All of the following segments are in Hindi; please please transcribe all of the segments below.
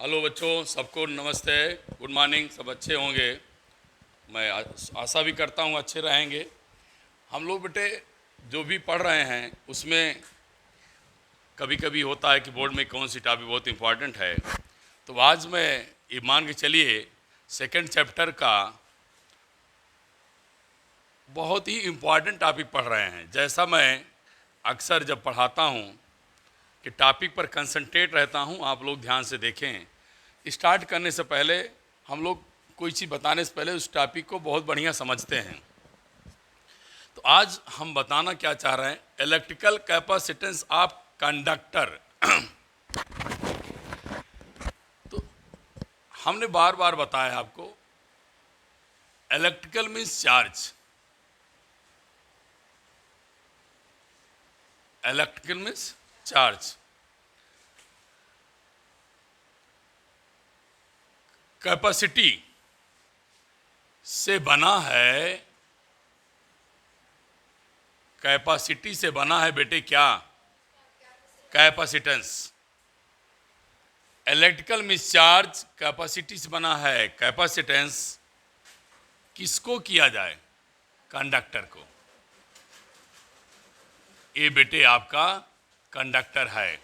हेलो बच्चों, सबको नमस्ते, गुड मॉर्निंग। सब अच्छे होंगे, मैं आशा भी करता हूँ अच्छे रहेंगे। हम लोग बेटे जो भी पढ़ रहे हैं उसमें कभी कभी होता है कि बोर्ड में कौन सी टॉपिक बहुत इम्पोर्टेंट है। तो आज मैं ये मान के चलिए सेकंड चैप्टर का बहुत ही इम्पोर्टेंट टॉपिक पढ़ रहे हैं। जैसा मैं अक्सर जब पढ़ाता हूँ कि टॉपिक पर कंसंट्रेट रहता हूँ, आप लोग ध्यान से देखें। स्टार्ट करने से पहले हम लोग कोई चीज़ बताने से पहले उस टॉपिक को बहुत बढ़िया समझते हैं। तो आज हम बताना क्या चाह रहे हैं, इलेक्ट्रिकल कैपेसिटेंस ऑफ कंडक्टर। तो हमने बार बार बताया आपको, electrical means charge, electrical means charge, capacity से बना है, कैपेसिटी से बना है बेटे क्या, capacitance. Electrical means charge, capacity से बना है कैपेसिटेंस। किसको किया जाए, कंडक्टर को। ये बेटे आपका कंडक्टर है।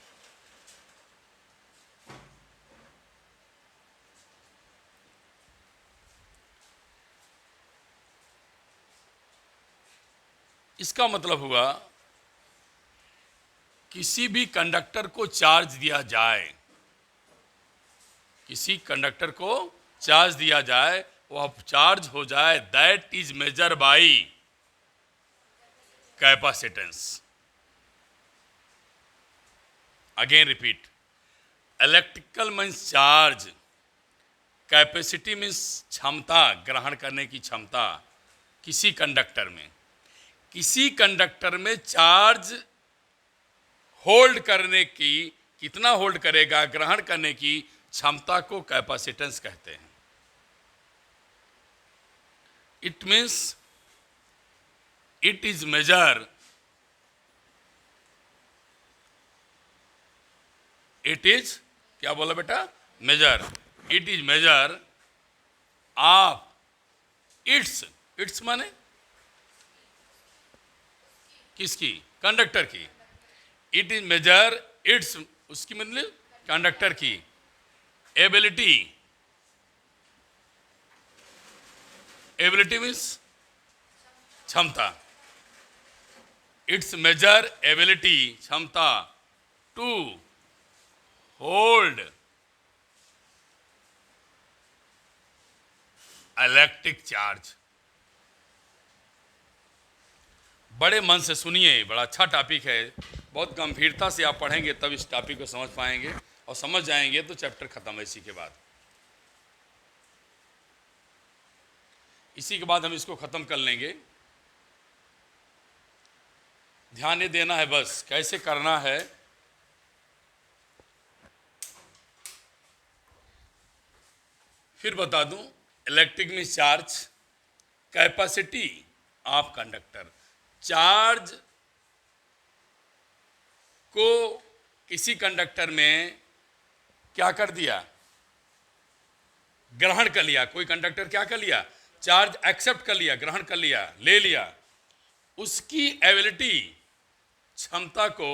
इसका मतलब हुआ किसी भी कंडक्टर को चार्ज दिया जाए, किसी कंडक्टर को चार्ज दिया जाए, वह चार्ज हो जाए, that is measure by capacitance. Again repeat, electrical means charge, capacity means क्षमता, ग्रहण करने की क्षमता। किसी कंडक्टर में, किसी कंडक्टर में चार्ज होल्ड करने की, कितना होल्ड करेगा, ग्रहण करने की क्षमता को कैपेसिटेंस कहते हैं। It means it is measure, it is क्या बोला बेटा, measure, it is measure of its, its माने किसकी, कंडक्टर की। इट इज मेजर इट्स, उसकी मतलब कंडक्टर की एबिलिटी, एबिलिटी मीन्स क्षमता। इट्स मेजर एबिलिटी, क्षमता टू होल्ड इलेक्ट्रिक चार्ज। बड़े मन से सुनिए, बड़ा अच्छा टॉपिक है। बहुत गंभीरता से आप पढ़ेंगे तब इस टॉपिक को समझ पाएंगे, और समझ जाएंगे तो चैप्टर खत्म है। इसी के बाद हम इसको खत्म कर लेंगे। ध्यान ये देना है बस, कैसे करना है। फिर बता दूं, electric means charge, capacity of conductor. Charge को किसी कंडक्टर में क्या कर दिया, ग्रहण कर लिया। कोई कंडक्टर क्या कर लिया, चार्ज एक्सेप्ट कर लिया, ग्रहण कर लिया, ले लिया। उसकी एबिलिटी, क्षमता को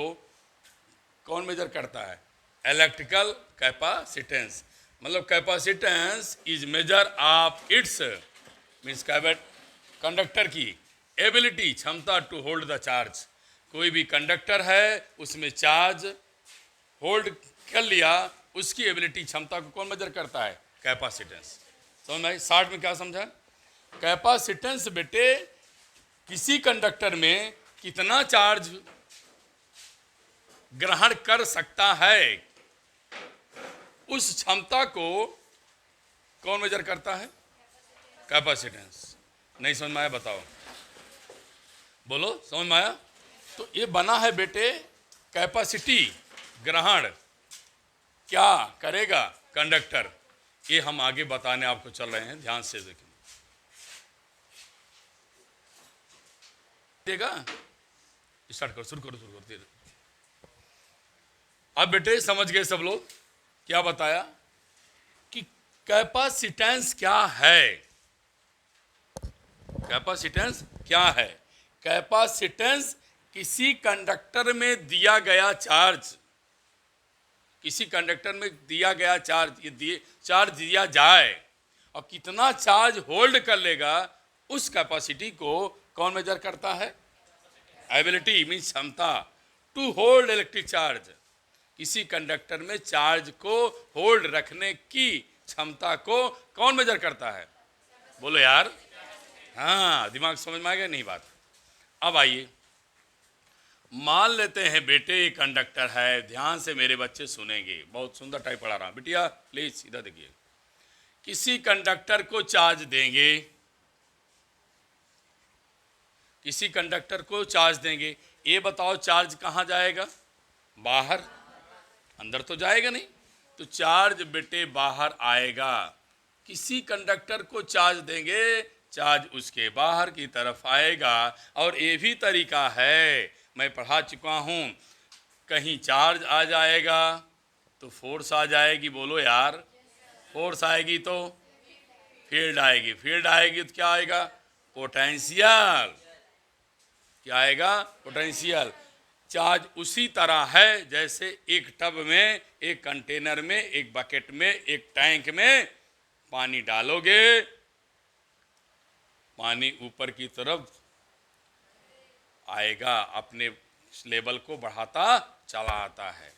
कौन मेजर करता है, इलेक्ट्रिकल कैपेसिटेंस। मतलब capacitance is measure of it's, means conductor की एबिलिटी, क्षमता टू होल्ड द चार्ज। कोई भी कंडक्टर है, उसमें चार्ज होल्ड कर लिया, उसकी एबिलिटी, क्षमता को कौन मेजर करता है, कैपेसिटेंस। समझ में? शॉर्ट में क्या समझा, कैपेसिटेंस बेटे किसी कंडक्टर में कितना चार्ज ग्रहण कर सकता है, उस क्षमता को कौन मेजर करता है, कैपेसिटेंस। नहीं समझ में आया, बताओ, बोलो, समझ में आया? तो ये बना है बेटे कैपेसिटी, ग्रहण क्या करेगा कंडक्टर। ये हम आगे बताने आपको चल रहे हैं, ध्यान से देखें। देगा, स्टार्ट करो, शुरू करो। अब बेटे समझ गए सब लोग क्या बताया, कैपेसिटेंस क्या है? कैपेसिटेंस क्या है? कैपेसिटेंस किसी कंडक्टर में दिया गया चार्ज, किसी कंडक्टर में दिया गया चार्ज, ये चार्ज दिया जाए और कितना चार्ज होल्ड कर लेगा, उस कैपेसिटी को कौन मेजर करता है? एबिलिटी मीन्स क्षमता टू होल्ड इलेक्ट्रिक चार्ज। किसी कंडक्टर में चार्ज को होल्ड रखने की क्षमता को कौन मेजर करता है? बोलो यार। हाँ, दिमाग समझ में आ गया नहीं बात? अब आइए, मान लेते हैं बेटे ये कंडक्टर है, ध्यान से मेरे बच्चे सुनेंगे, बहुत सुंदर टाइप पढ़ा रहा हूं बिटिया, प्लीज सीधा देखिए। किसी कंडक्टर को चार्ज देंगे, किसी कंडक्टर को चार्ज देंगे, ये बताओ चार्ज कहाँ जाएगा? बाहर, अंदर तो जाएगा नहीं, तो चार्ज बेटे बाहर आएगा। किसी कंडक्टर को चार्ज देंगे, चार्ज उसके बाहर की तरफ आएगा। और ये भी तरीका है, मैं पढ़ा चुका हूं, कहीं चार्ज आ जाएगा तो फोर्स आ जाएगी, बोलो यार। फोर्स आएगी तो फील्ड आएगी, फील्ड आएगी तो क्या आएगा? पोटेंशियल। क्या आएगा? पोटेंशियल। चार्ज उसी तरह है जैसे एक टब में, एक कंटेनर में, एक बकेट में, एक टैंक में पानी डालोगे, पानी ऊपर की तरफ आएगा, अपने लेवल को बढ़ाता चला आता है।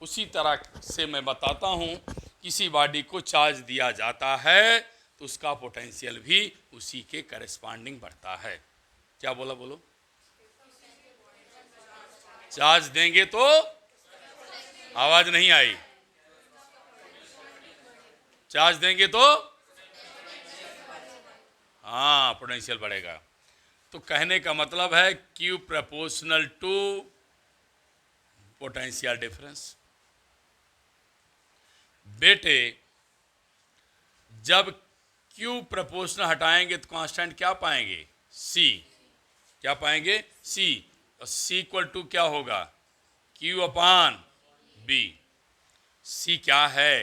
उसी तरह से मैं बताता हूं, किसी बॉडी को चार्ज दिया जाता है तो उसका पोटेंशियल भी उसी के करेस्पॉन्डिंग बढ़ता है। क्या बोला? बोलो। चार्ज देंगे तो, आवाज नहीं आई, चार्ज देंगे तो हाँ पोटेंशियल बढ़ेगा। तो कहने का मतलब है Q proportional to potential difference. बेटे जब Q प्रोपोर्शनल हटाएंगे तो कांस्टेंट क्या पाएंगे? C। क्या पाएंगे? C। और C इक्वल टू क्या होगा? Q अपान B। C क्या है?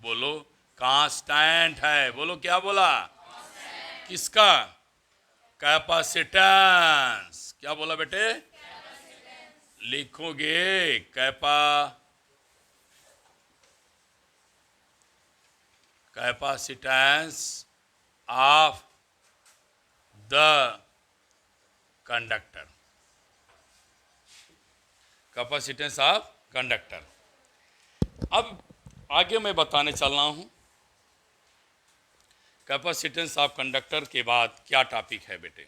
बोलो, कांस्टेंट है। बोलो, क्या बोला? किसका? कैपेसिटेंस। क्या बोला बेटे? लिखोगे capacitance of the conductor, capacitance of conductor. अब आगे मैं बताने चल रहा हूं कैपेसिटेंस ऑफ कंडक्टर के बाद क्या टॉपिक है बेटे।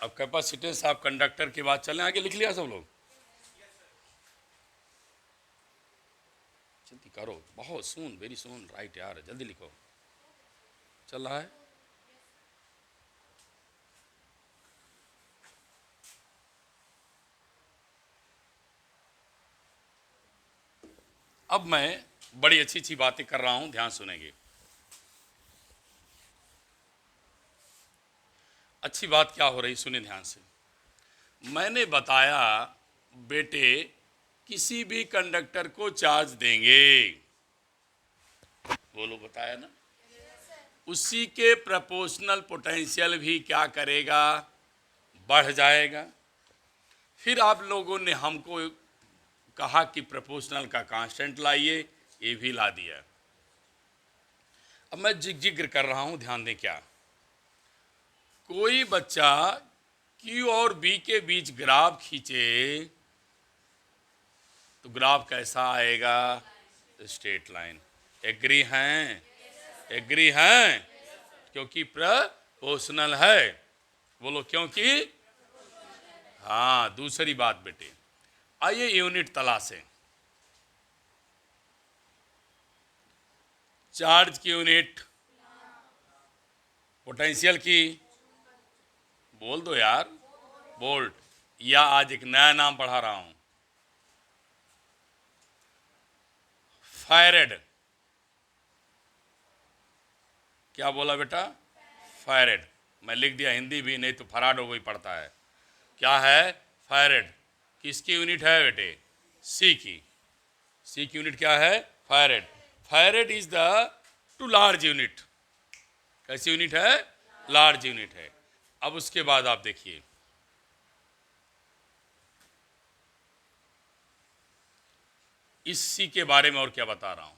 अब कैपेसिटेंस ऑफ कंडक्टर के बाद चलें आगे। लिख लिया सब लोग? जल्दी करो, बहुत सुन, वेरी सुन, राइट यार, जल्दी लिखो। चल रहा है? अब मैं बड़ी अच्छी अच्छी बातें कर रहा हूं, ध्यान सुनेंगे। अच्छी बात क्या हो रही, सुने ध्यान से। मैंने बताया बेटे, किसी भी कंडक्टर को चार्ज देंगे, बोलो, बताया ना, उसी के प्रोपोर्शनल पोटेंशियल भी क्या करेगा? बढ़ जाएगा। फिर आप लोगों ने हमको कहा कि प्रोपोर्शनल का कांस्टेंट लाइए, ये भी ला दिया। अब मैं जिक्र कर रहा हूं, ध्यान दें। क्या कोई बच्चा Q और B के बीच ग्राफ खींचे तो ग्राफ कैसा आएगा? Straight line. एग्री हैं? एग्री हैं? क्योंकि प्रोपोर्शनल है। बोलो, क्योंकि। हाँ, दूसरी बात बेटे, आइए यूनिट तलाशें। चार्ज की यूनिट, पोटेंशियल की, बोल दो यार, वोल्ट, या आज एक नया नाम पढ़ा रहा हूं, फैरेड। क्या बोला बेटा? फैरेड। मैं लिख दिया हिंदी भी, नहीं तो फराडो कोई पढ़ता है। क्या है? फैरेड। किसकी यूनिट है बेटे? सी की। सी की यूनिट क्या है? Farad. Farad is the two large unit. कैसी यूनिट है? लार्ज यूनिट है। अब उसके बाद आप देखिए, इस सी के बारे में और क्या बता रहा हूं।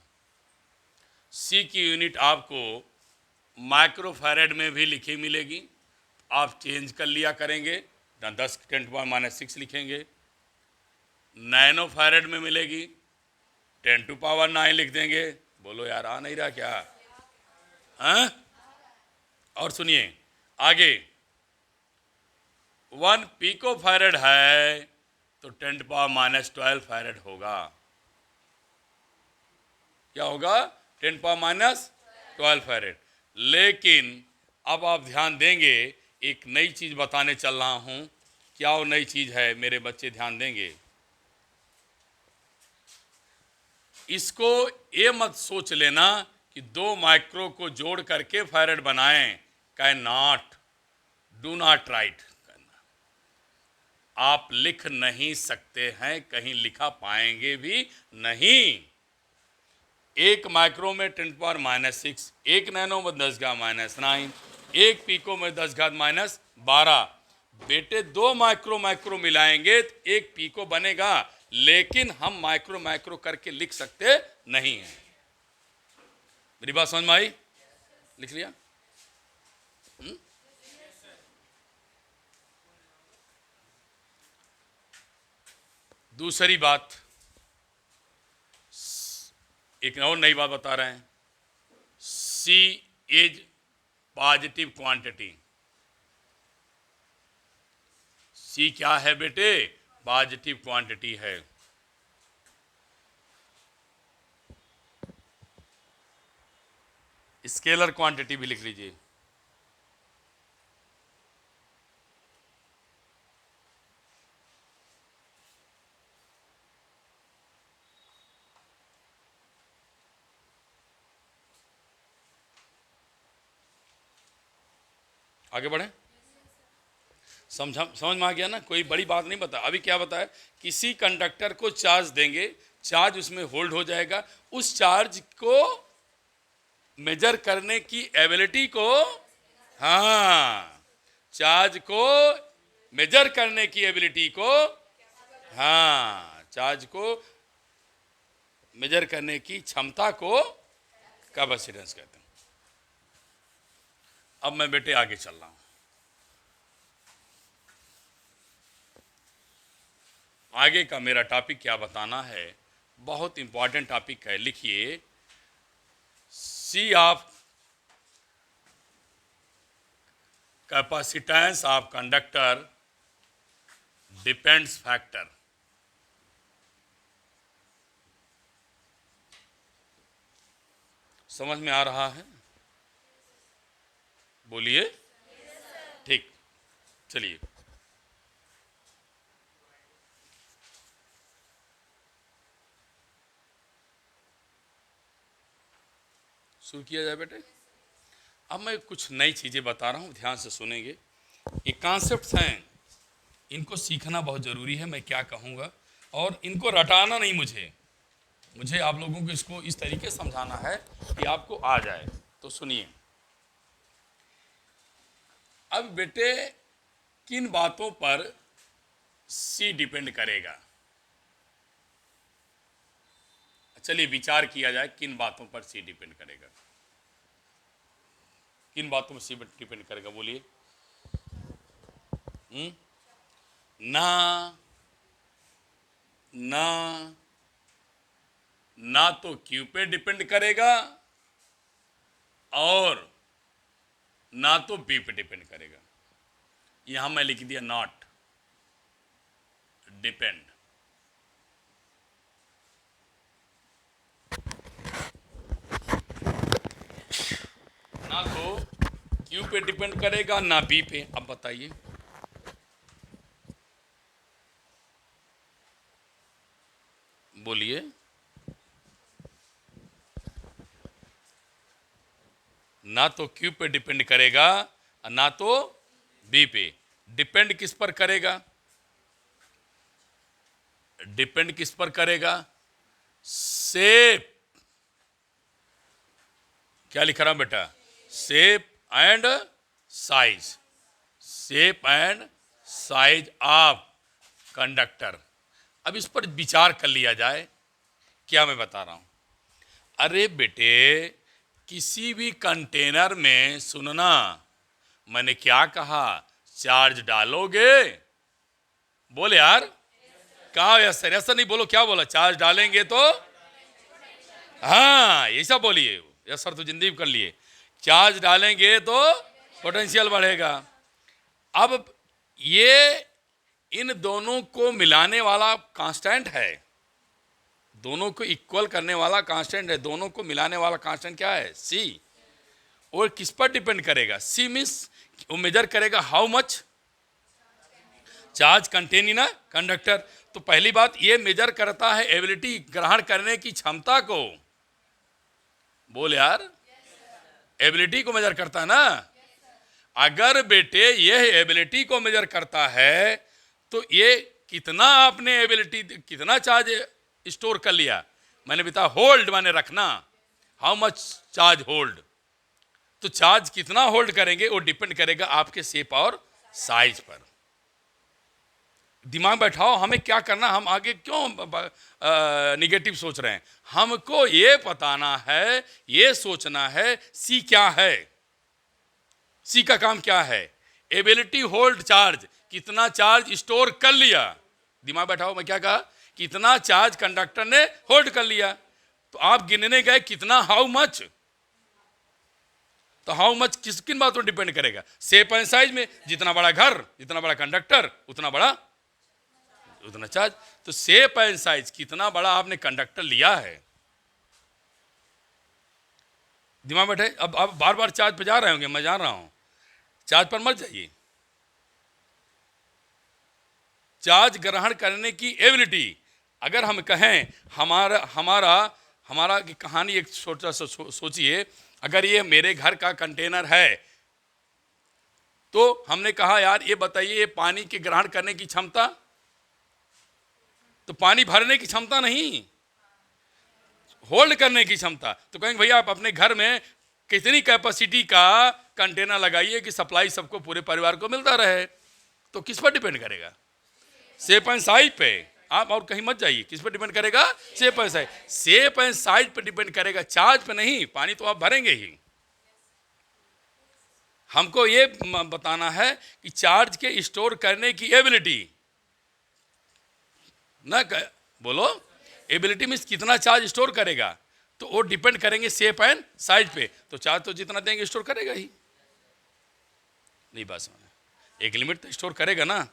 सी की यूनिट आपको माइक्रोफैरेड में भी लिखी मिलेगी, आप चेंज कर लिया करेंगे, 10⁻⁻⁶ लिखेंगे। नैनो फैरेड में मिलेगी, 10⁻⁹ लिख देंगे। बोलो यार, आ नहीं रहा क्या? हाँ? और सुनिए आगे, 1 पिको फैरेड है तो 10⁻⁻12 फैरेड होगा। क्या होगा? 10⁻⁻12 फैरेड। लेकिन अब आप ध्यान देंगे, एक नई चीज बताने चल रहा हूं। क्या वो नई चीज है मेरे बच्चे? ध्यान देंगे। इसको ये मत सोच लेना कि 2 माइक्रो को जोड़ करके फैरेड बनाएं। Can not, do not right करना। आप लिख नहीं सकते हैं, कहीं लिखा पाएंगे भी नहीं। 1 माइक्रो में 10⁻⁻⁶, 1 नैनो में 10⁻⁻⁹, 1 पीको में 10⁻⁻12। बेटे 2 माइक्रो माइक्रो मिलाएंगे तो 1 पीको बनेगा, लेकिन हम माइक्रो माइक्रो करके लिख सकते नहीं हैं। मेरी बात समझ में आई? लिख लिया? दूसरी बात, एक और नई बात बता रहे हैं। सी इज पॉजिटिव क्वांटिटी। सी क्या है बेटे? पॉजिटिव क्वांटिटी है। स्केलर क्वांटिटी भी लिख लीजिए। आगे बढ़े? समझ में आ गया ना? कोई बड़ी बात नहीं बता। अभी क्या बताया? किसी कंडक्टर को चार्ज देंगे, चार्ज उसमें होल्ड हो जाएगा। उस चार्ज को मेजर करने की एबिलिटी को, हाँ, चार्ज को मेजर करने की एबिलिटी को, हाँ, चार्ज को मेजर करने की क्षमता को कैपेसिटेंस कहते हैं। अब मैं बेटे आगे चल रहा हूं। आगे का मेरा टॉपिक क्या बताना है? बहुत इंपॉर्टेंट टॉपिक है, लिखिए। C of capacitance of conductor depends factor. समझ में आ रहा है? बोलिए। ठीक, चलिए शुरू किया जाए बेटे। अब मैं कुछ नई चीज़ें बता रहा हूँ, ध्यान से सुनेंगे। ये कॉन्सेप्ट्स हैं, इनको सीखना बहुत ज़रूरी है। मैं क्या कहूँगा, और इनको रटाना नहीं, मुझे आप लोगों को इसको इस तरीके से समझाना है कि आपको आ जाए। तो सुनिए। अब बेटे, किन बातों पर सी डिपेंड करेगा? चलिए विचार किया जाए, किन बातों पर सी डिपेंड करेगा? किन बातों पर सी डिपेंड करेगा? बोलिए। ना ना ना तो क्यू पे डिपेंड करेगा और ना तो बी पे डिपेंड करेगा। यहां मैं लिख दिया नॉट डिपेंड। ना तो क्यू पे डिपेंड करेगा, ना बी पे। अब बताइए। बोलिए। ना तो क्यू पे डिपेंड करेगा और ना तो बी पे। डिपेंड किस पर करेगा? डिपेंड किस पर करेगा? शेप। क्या लिख रहा हूं बेटा? Shape and size. Shape and size of conductor. अब इस पर विचार कर लिया जाए। क्या मैं बता रहा हूं? अरे बेटे, किसी भी कंटेनर में, सुनना, मैंने क्या कहा? चार्ज डालोगे? बोले यार। कहा यस सर, ऐसा नहीं बोलो। क्या बोला? चार्ज डालेंगे तो, हाँ ऐसा बोलिए। यस सर तो जिंदगी कर लिए। चार्ज डालेंगे तो पोटेंशियल बढ़ेगा। अब ये इन दोनों को मिलाने वाला कांस्टेंट है, दोनों को इक्वल करने वाला कांस्टेंट है, दोनों को मिलाने वाला कांस्टेंट क्या है? सी। और किस पर डिपेंड करेगा? सी मींस वो मेजर करेगा how much charge contain in a conductor. तो पहली बात, ये मेजर करता है एबिलिटी, ग्रहण करने की क्षमता को। बोल यार, एबिलिटी को मेजर करता है ना। अगर बेटे यह एबिलिटी को मेजर करता है तो ये कितना आपने एबिलिटी, कितना चार्ज स्टोर कर लिया। मैंने बताया होल्ड माने रखना, हाउ मच चार्ज होल्ड। तो चार्ज कितना होल्ड करेंगे वो डिपेंड करेगा आपके शेप और साइज पर। दिमाग बैठाओ, हमें क्या करना, हम आगे क्यों निगेटिव सोच रहे हैं? हमको ये बताना है, ये सोचना है सी क्या है। सी का काम क्या है? एबिलिटी होल्ड चार्ज, कितना चार्ज स्टोर कर लिया। दिमाग बैठाओ, मैं क्या कहा? कितना चार्ज कंडक्टर ने होल्ड कर लिया। तो आप गिनने गए कितना, हाउ मच। तो हाउ मच किन बातों पर डिपेंड करेगा? शेप एंड साइज में, जितना बड़ा घर, जितना बड़ा कंडक्टर, उतना बड़ा उतना चार्ज। तो शेप एंड साइज, कितना बड़ा आपने कंडक्टर लिया है। दिमाग बैठे। अब आप बार बार चार्ज पे जा रहे होंगे, मैं जान रहा हूं, चार्ज पर मत जाइए। चार्ज ग्रहण करने की एबिलिटी, अगर हम कहें हमारा हमारा हमारा की कहानी एक छोटा सा सोचिए। अगर ये मेरे घर का कंटेनर है तो हमने कहा यार ये बताइए, ये पानी के ग्रहण करने की क्षमता, तो पानी भरने की क्षमता नहीं, होल्ड करने की क्षमता। तो कहेंगे भैया आप अपने घर में कितनी कैपेसिटी का कंटेनर लगाइए कि सप्लाई सबको, पूरे परिवार को मिलता रहे। तो किस पर डिपेंड करेगा? शेप एंड साइज पे। आप और कहीं मत जाइए। किस पर डिपेंड करेगा? Shape and size. Shape and size पर डिपेंड करेगा, चार्ज पे नहीं। पानी तो आप भरेंगे ही। हमको ये बताना है कि चार्ज के स्टोर करने की एबिलिटी ना बोलो, एबिलिटी मीन्स कितना चार्ज स्टोर करेगा। तो वो डिपेंड करेंगे शेप एंड साइज पे। तो चार्ज तो जितना देंगे स्टोर करेगा ही। नहीं बात समझ, एक लिमिट तो स्टोर करेगा ना।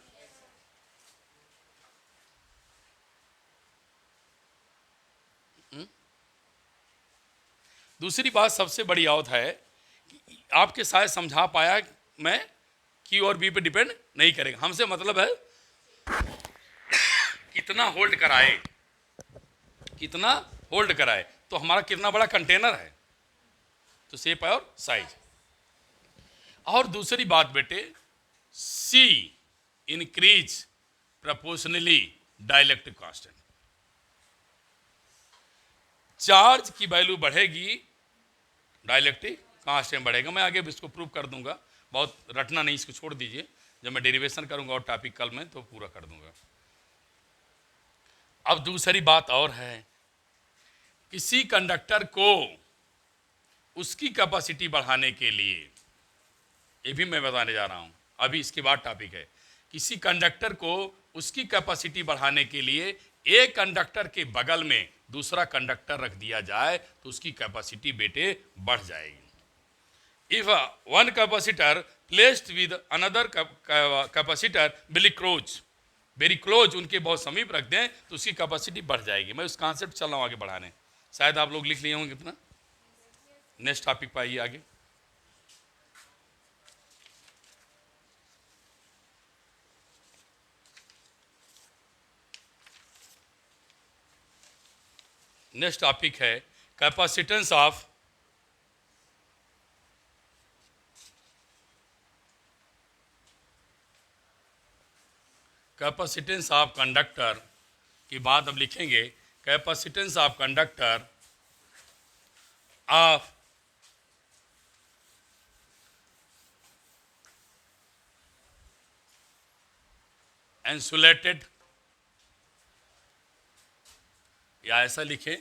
दूसरी बात सबसे बड़ी औत है कि आपके शायद समझा पाया मैं, क्यू और बी पे डिपेंड नहीं करेगा। हमसे मतलब है कितना होल्ड कराए, कितना होल्ड कराए। तो हमारा कितना बड़ा कंटेनर है, तो शेप और साइज। और दूसरी बात बेटे, C increase proportionally dielectric constant. Charge की वैल्यू बढ़ेगी, डाइलेक्ट्रिक कांस्टेंट बढ़ेगा। मैं आगे इसको प्रूव कर दूंगा, बहुत रटना नहीं, इसको छोड़ दीजिए। जब मैं डेरिवेशन करूंगा और टॉपिक कल में, तो पूरा कर दूंगा। अब दूसरी बात और है, किसी कंडक्टर को उसकी कैपेसिटी बढ़ाने के लिए, ये भी मैं बताने जा रहा हूं, अभी इसके बाद टॉपिक है। किसी कंडक्टर को उसकी कैपेसिटी बढ़ाने के लिए एक कंडक्टर के बगल में दूसरा कंडक्टर रख दिया जाए तो उसकी कैपेसिटी बेटे बढ़ जाएगी। If one capacitor placed with another capacitor very close, उनके बहुत समीप रख दें तो उसकी कैपेसिटी बढ़ जाएगी। मैं उस कॉन्सेप्ट चल रहा हूँ आगे बढ़ाने। शायद आप लोग लिख लिए होंगे कितना। नेक्स्ट टॉपिक पर आइए आगे। नेक्स्ट टॉपिक है capacitance of capacitance of conductor की बात अब लिखेंगे। Capacitance of conductor of insulated, या ऐसा लिखें,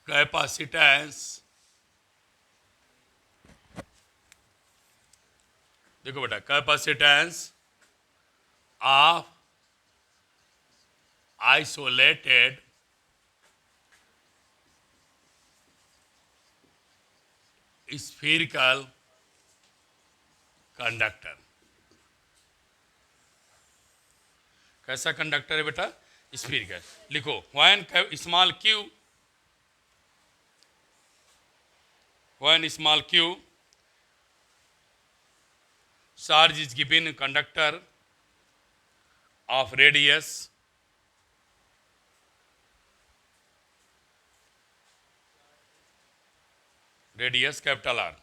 कैपेसिटेंस, देखो बेटा, कैपेसिटेंस ऑफ आइसोलेटेड स्फीरिकल कंडक्टर। कैसा कंडक्टर है बेटा? स्फीरिकल। लिखो, when small q, when small q charge is given conductor of radius capital R,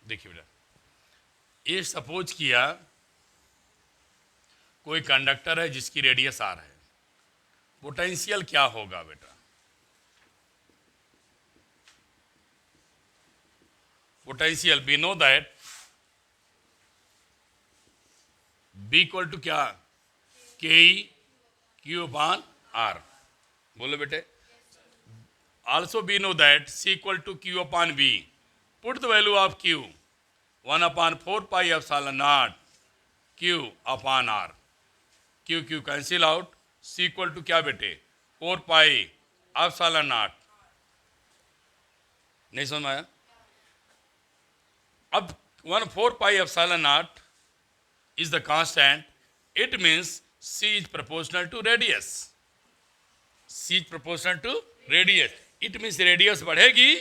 देखिए बेटा, ये सपोज किया कोई कंडक्टर है जिसकी रेडियस आर है, पोटेंशियल क्या होगा बेटा? Potential we know that B equal to क्या? K Q upon R. बोलो बेटे। Also we know that C equal to Q upon B। Put the value of Q 1/4 pi epsilon naught Q upon R। Q Q cancel out. C equal to क्या बेटे? 4 पाई एप्सिलॉन नॉट। नहीं समझ में आया? अब 1/4 pi epsilon not is the constant, it means C is proportional to radius. C is proportional to radius. It means radius बढ़ेगी,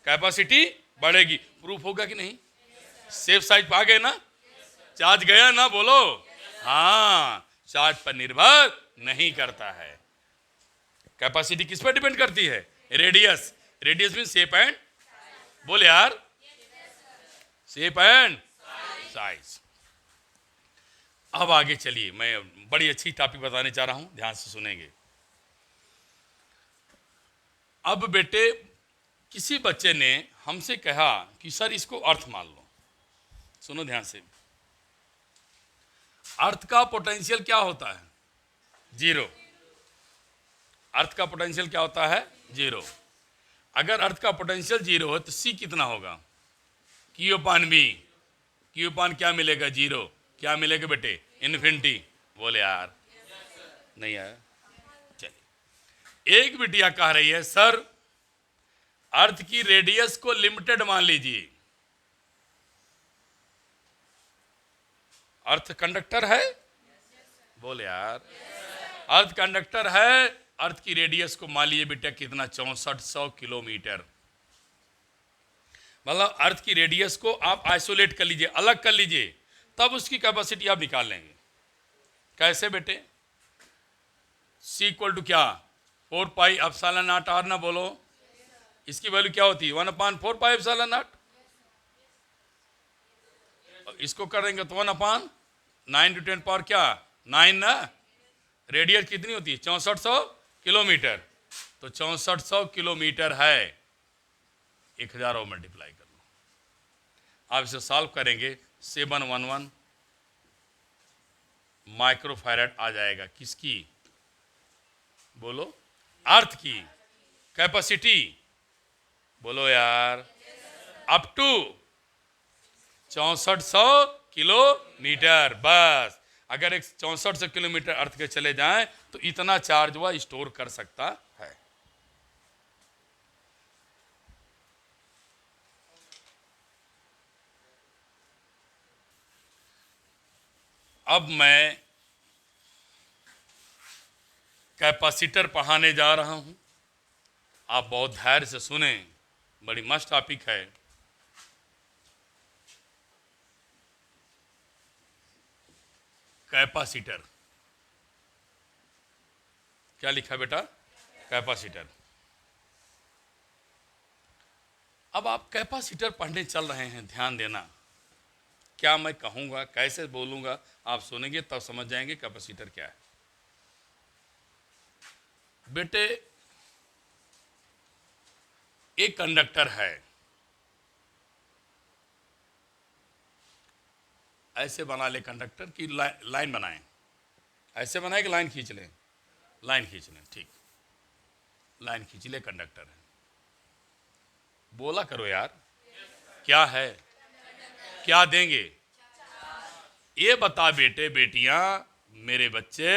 कैपेसिटी बढ़ेगी। प्रूफ होगा कि नहीं? सेफ साइड पा गए ना? चार्ज गया ना? बोलो हाँ, चार्ज पर निर्भर नहीं करता है। कैपेसिटी किस पर डिपेंड करती है? Radius. Radius mean shape and, बोल यार, शेप एंड साइज। अब आगे चलिए, मैं बड़ी अच्छी टॉपिक बताने चाह रहा हूं, ध्यान से सुनेंगे। अब बेटे, किसी बच्चे ने हमसे कहा कि सर इसको अर्थ मान लो। सुनो ध्यान से। अर्थ का पोटेंशियल क्या होता है? जीरो। अर्थ का पोटेंशियल क्या होता है? जीरो। अगर अर्थ का पोटेंशियल जीरो है तो सी कितना होगा? क्यू अपान बी। क्यू अपान क्या मिलेगा? जीरो। क्या मिलेगा बेटे? इन्फिनिटी। बोले यार, नहीं आया? चलिए, एक बिटिया कह रही है सर अर्थ की रेडियस को लिमिटेड मान लीजिए। अर्थ कंडक्टर है? बोले यार, अर्थ कंडक्टर है। अर्थ की रेडियस को मान लीजिए बेटा कितना? 6400 किलोमीटर। मतलब अर्थ की रेडियस को आप आइसोलेट कर लीजिए, अलग कर लीजिए, तब उसकी कैपेसिटी आप निकाल लेंगे। कैसे बेटे? C इक्वल टू क्या? 4 पाई एप्सिलॉन नॉट आर ना? बोलो, इसकी वैल्यू क्या होती है? 1/4 पाई एप्सिलॉन नॉट। इसको कर देंगे तो 1/9 × 10 पावर क्या? 9 ना? रेडियस कितनी होती है? 6400 किलोमीटर। तो 6400 किलोमीटर है, 1000 और मल्टीप्लाई कर लो। आप इसे सॉल्व करेंगे, 711 माइक्रोफैरड आ जाएगा। किसकी? बोलो, अर्थ की कैपेसिटी। बोलो यार, अप टू 6400 किलोमीटर। बस अगर एक 6400 किलोमीटर अर्थ के चले जाएं तो इतना चार्ज वह स्टोर कर सकता है। अब मैं कैपेसिटर पढ़ाने जा रहा हूं, आप बहुत धैर्य से सुने, बड़ी मस्त टॉपिक है। कैपेसिटर क्या लिखा बेटा? कैपेसिटर। अब आप कैपेसिटर पढ़ने चल रहे हैं, ध्यान देना, क्या मैं कहूँगा, कैसे बोलूँगा, आप सुनेंगे तब समझ जाएंगे कैपेसिटर क्या है। बेटे, एक कंडक्टर है, ऐसे बना ले कंडक्टर की लाइन बनाएं, ऐसे बनाए कि लाइन खींच लें, लाइन खींच लें, ठीक, लाइन खींच ले, कंडक्टर है। बोला करो यार, क्या है, क्या देंगे? ये बता बेटे, बेटियां, मेरे बच्चे,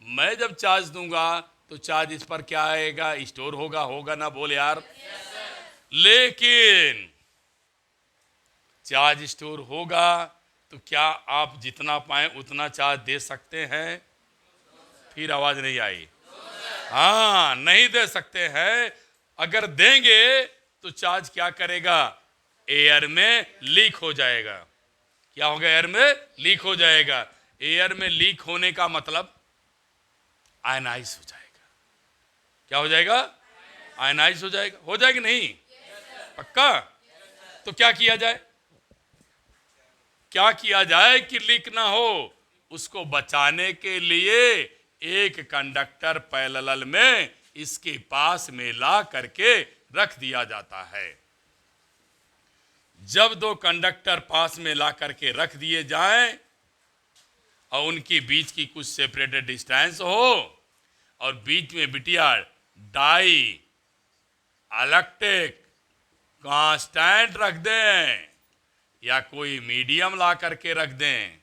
मैं जब चार्ज दूंगा तो चार्ज इस पर क्या आएगा? स्टोर होगा, होगा ना? बोल यार। लेकिन चार्ज स्टोर होगा तो क्या आप जितना पाए उतना चार्ज दे सकते हैं? फिर आवाज नहीं आई। हाँ, नहीं दे सकते हैं। अगर देंगे तो चार्ज क्या करेगा? एयर में लीक हो जाएगा। क्या होगा? एयर में लीक हो जाएगा। एयर में लीक होने का मतलब आयनाइज हो जाएगा। क्या हो जाएगा? आयनाइज हो जाएगा। हो जाएगा नहीं? पक्का? तो क्या किया जाए? क्या किया जाए कि लीक ना हो? उसको बचाने के लिए एक कंडक्टर पैरेलल में इसके पास में ला करके रख दिया जाता है। जब दो कंडक्टर पास में ला करके रख दिए जाएं और उनके बीच की कुछ सेपरेटेड डिस्टेंस हो और बीच में बिटिया डाई इलेक्ट्रिक कांस्टेंट रख दें या कोई मीडियम ला करके रख दें।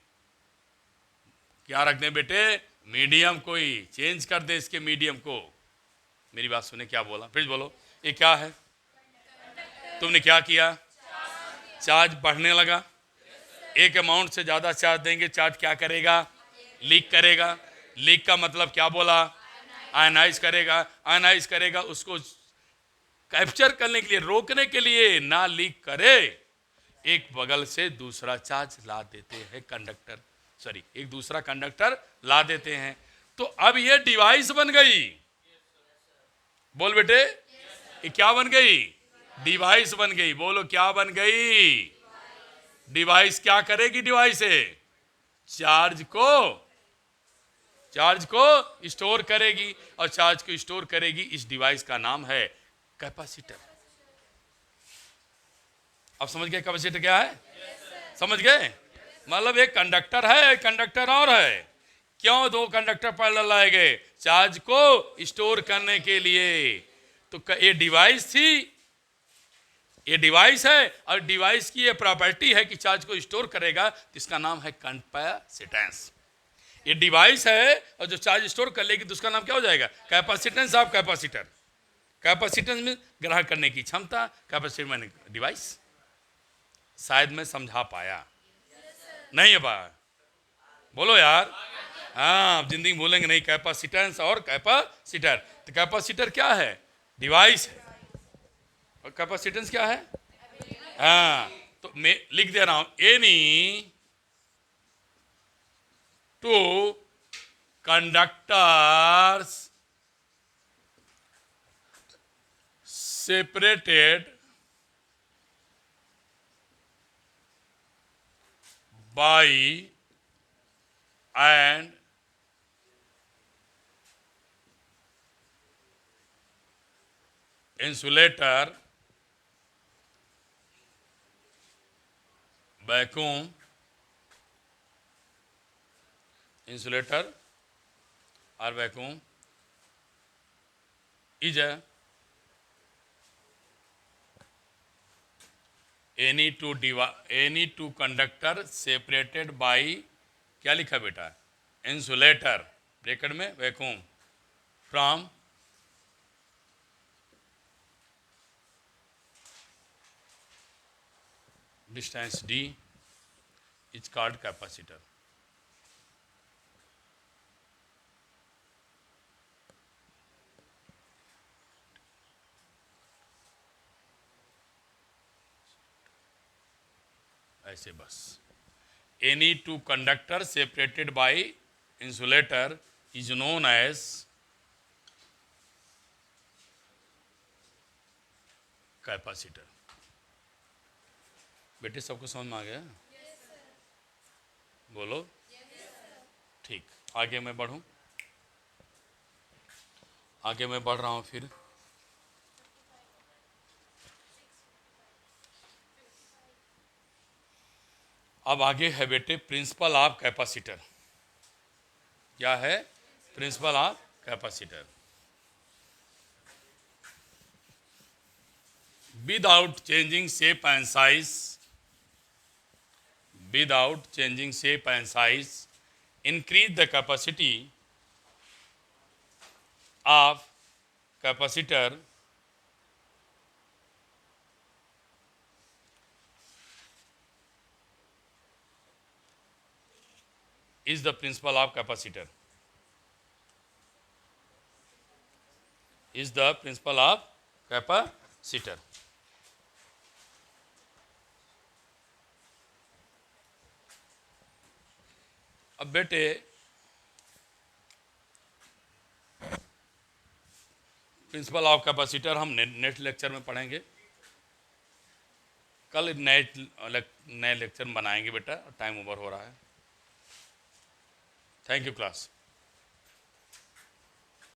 क्या रख दें बेटे? मीडियम कोई चेंज कर दे इसके मीडियम को। मेरी बात सुने, क्या बोला? फिर बोलो, ये क्या है? तुमने क्या किया? चार्ज बढ़ने लगा। एक अमाउंट से ज्यादा चार्ज देंगे, चार्ज क्या करेगा? लीक करेगा। लीक का मतलब क्या बोला? आयनाइज करेगा। आयनाइज करेगा। उसको कैप्चर करने के लिए, रोकने के लिए ना लीक करे, एक बगल से दूसरा चार्ज ला देते हैं कंडक्टर, सॉरी, एक दूसरा कंडक्टर ला देते हैं। तो अब ये डिवाइस बन गई। बोल बेटे, ये क्या बन गई? डिवाइस बन गई। बोलो, क्या बन गई? डिवाइस क्या करेगी? डिवाइस है चार्ज को स्टोर करेगी, और चार्ज को स्टोर करेगी। इस डिवाइस का नाम है कैपेसिटर। अब समझ गए कैपेसिटर क्या है? समझ गए? मतलब एक कंडक्टर है, एक कंडक्टर और है। क्यों दो कंडक्टर पैरेलल लाए गए? चार्ज को स्टोर करने के लिए। तो ये डिवाइस थी, ये डिवाइस है, और डिवाइस की ये प्रॉपर्टी है कि चार्ज को स्टोर करेगा, जिसका नाम है कैपेसिटेंस। ये डिवाइस है और जो चार्ज स्टोर कर लेगी तो उसका नाम क्या हो जाएगा? Capacitance of capacitor. कैपेसिटेंस में ग्रहण करने की क्षमता, कैपेसिटर में डिवाइस। शायद मैं समझा पाया नहीं है बात? बोलो यार। हाँ, जिंदगी भूलेंगे नहीं। कैपेसिटेंस और कैपेसिटर। तो कैपेसिटर क्या है? डिवाइस है। और कैपेसिटेंस क्या है? हाँ, तो मैं लिख दे रहा हूं, any two conductors separated by an insulator, vacuum insulator or vacuum is any two conductor separated by, क्या लिखा बेटा? insulator ब्रैकेट में vacuum from distance d is called capacitor. ऐसे बस, any two conductor separated by insulator is known as capacitor. बेटे सबको समझ में आ गया? बोलो। ठीक, आगे मैं बढ़ूं, आगे मैं बढ़ रहा हूं फिर। अब आगे है बेटे प्रिंसिपल ऑफ कैपेसिटर। क्या है? Principle of capacitor. Without changing shape and size, without changing shape and size, increase the capacity of capacitor is the principle of capacitor, is the principle of capacitor। अब बेटे प्रिंसिपल ऑफ कैपेसिटर हम नेक्स्ट लेक्चर में पढ़ेंगे। कल नए लेक्चर बनाएंगे बेटा, टाइम ओवर हो रहा है। Thank you class.